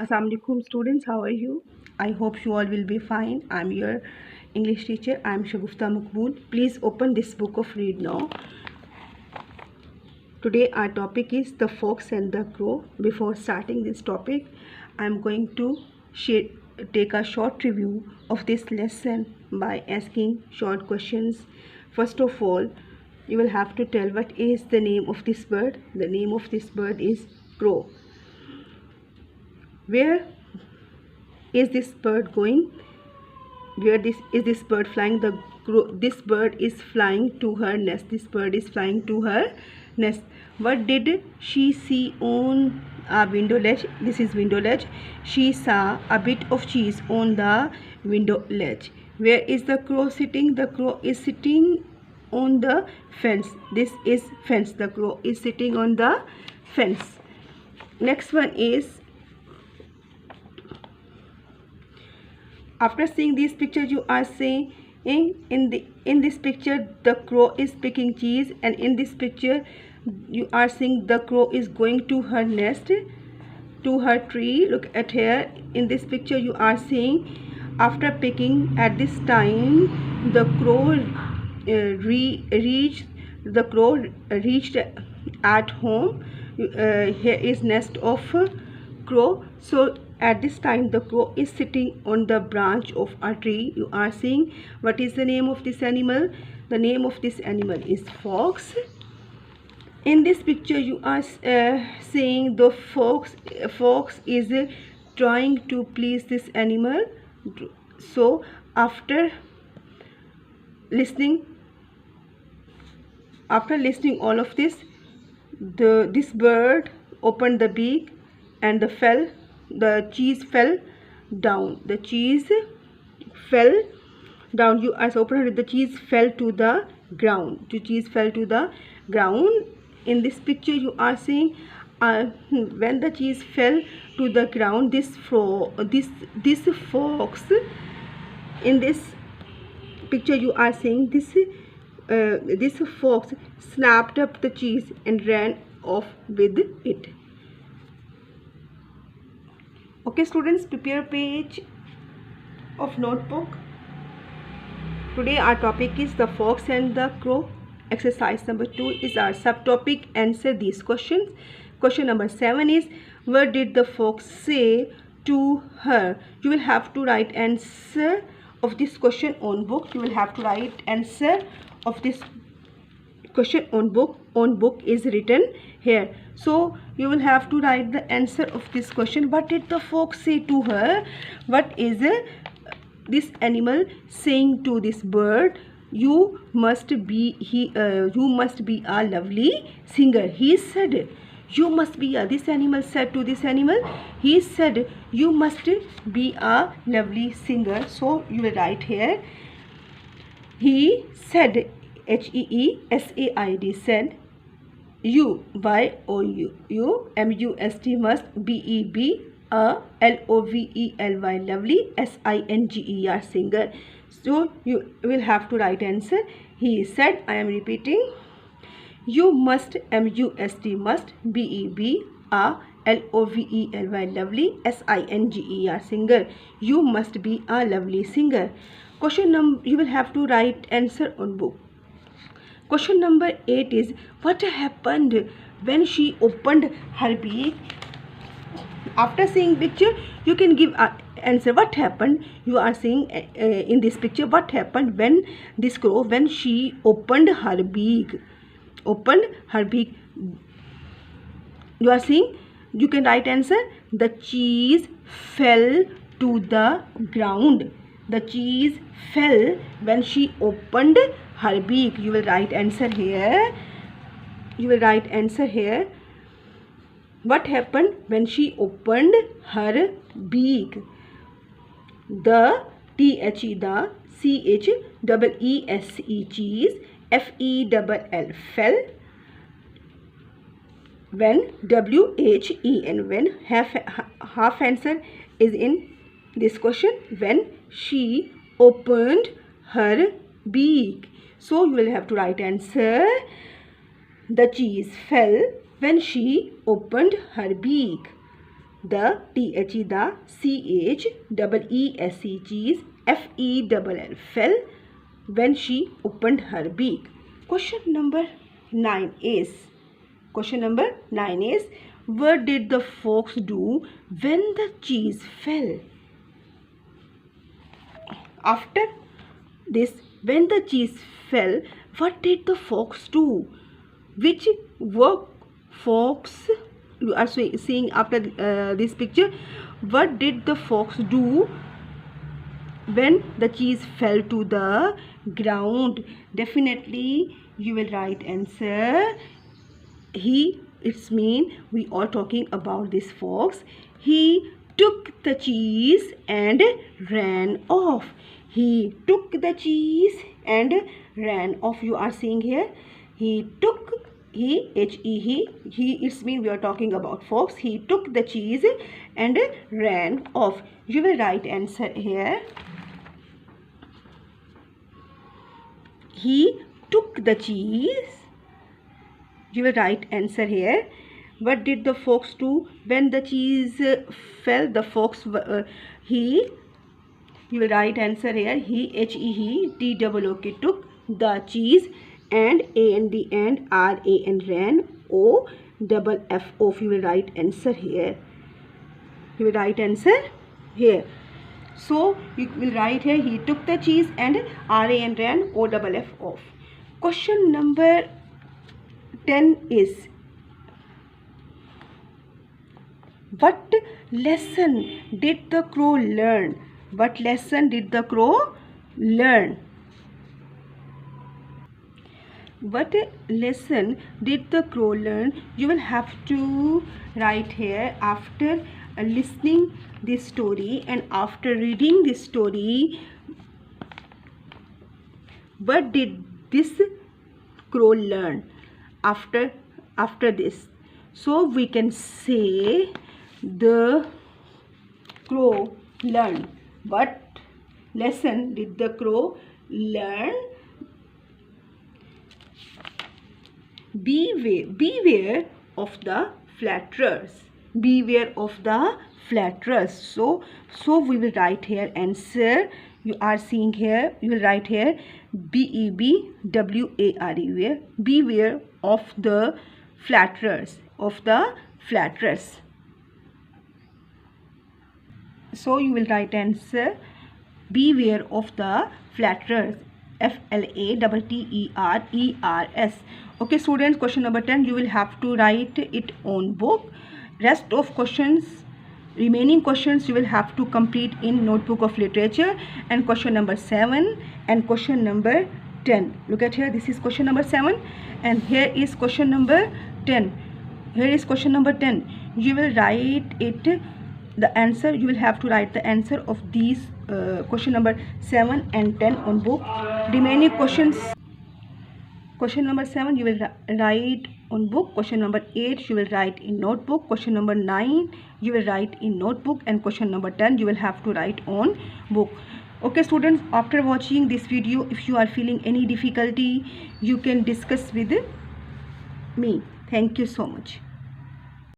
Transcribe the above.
Assalamu alaikum students, how are you? I hope you all will be fine. I'm your English teacher. I'm Shagufta Makbool. Please open this book of read now. Today our topic is the fox and the crow. Before starting this topic, I'm going to take a short review of this lesson by asking short questions. First of all, you will have to tell what is the name of this bird. The name of this bird is crow. Where is this bird going? Where is this bird flying? This bird is flying to her nest. This bird is flying to her nest. What did she see on a window ledge? This is window ledge. She saw a bit of cheese on the window ledge. Where is the crow sitting? The crow is sitting on the fence. This is fence. The crow is sitting on the fence. Next one is, after seeing these pictures, you are saying in this picture the crow is picking cheese, and in this picture you are seeing the crow is going to her nest, to her tree. Look at here. In this picture you are seeing after picking, at this time the crow reached at home. Here is nest of crow. So at this time the crow is sitting on the branch of a tree. You are seeing what is the name of this animal. The name of this animal is fox. In this picture you are seeing the fox is trying to please this animal. So after listening all of this, this bird opened the beak and the cheese fell down. The cheese fell down. You as open the cheese fell to the ground. The cheese fell to the ground. In this picture you are seeing when the cheese fell to the ground, this fox, in this picture you are seeing this fox snapped up the cheese and ran off with it. Okay students, prepare a page of notebook. Today our topic is the fox and the crow. Exercise number 2 is our subtopic. Answer these questions. Question number 7 is, what did the fox say to her? You will have to write answer of this question on book. You will have to write answer of this question on book. On book is written here. So you will have to write the answer of this question. What did the fox say to her? What is this animal saying to this bird? You must be a lovely singer. He said, you must be a, this animal said to this animal, he said, you must be a lovely singer. So you will write here, he said, H-E-E-S-A-I-D, said, you, Y-O-U, M-U-S-T, must, B-E-B, a, L-O-V-E-L-Y, lovely, S-I-N-G-E-R, singer. So you will have to write answer. He said, I am repeating, you must, M-U-S-T, must, B-E-B, a, L-O-V-E-L-Y, lovely, S-I-N-G-E-R, singer. You must be a lovely singer. Question number, you will have to write answer on book. Question number 8 is, what happened when she opened her beak? After seeing picture, you can give an answer. What happened? You are seeing in this picture, what happened when this crow, when she opened her beak? Opened her beak. You are seeing, you can write answer. The cheese fell to the ground. The cheese fell when she opened her beak. You will write answer here. You will write answer here. What happened when she opened her beak? The T-H-E, the C-H-E-E-S-E, cheese, F-E-L-L, fell. When, W-H-E-N, when, half answer is in this question, when she opened her beak. So you will have to write answer. The cheese fell when she opened her beak. the THE, the CH, double ESE, cheese, FELL, fell when she opened her beak. Question number 9 is, what did the fox do when the cheese fell? After this, when the cheese fell, what did the fox do? Which work fox you are seeing after this picture? What did the fox do when the cheese fell to the ground? Definitely you will write answer. It's mean we are talking about this fox. He took the cheese and ran off. He took the cheese and ran off. You are seeing here. He took, he it's mean we are talking about fox. He took the cheese and ran off. You will write answer here. He took the cheese. You will write answer here. What did the fox do when the cheese fell? The fox, you will write answer here. He TOOK, took the cheese, and AND and RAN, ran, OFF. You will write answer here. You will write answer here. So you will write here, he took the cheese and RAN, ran, OFF, off. Question number 10 is, what lesson did the crow learn? What lesson did the crow learn? What lesson did the crow learn? You will have to write here after listening this story and after reading this story. What did this crow learn after this? So we can say the crow learned. What lesson did the crow learn? Beware of the flatterers. Beware of the flatterers. So we will write here answer. You are seeing here. You will write here BEWARE. Beware of the flatterers. So you will write answer. Beware of the flatterers. FLATTERERS. Okay students, question number 10 you will have to write it on book. Rest of questions, remaining questions you will have to complete in notebook of literature. And question number 7 and question number 10. Look at here, this is question number 7 and here is question number 10. Here is question number 10. You will write it, the answer, you will have to write the answer of these question number 7 and 10 on book. Remaining questions, question number 7 you will write on book. Question number 8 you will write in notebook. Question number 9 you will write in notebook, and question number 10 you will have to write on book. Okay students, after watching this video, if you are feeling any difficulty, you can discuss with me. Thank you so much.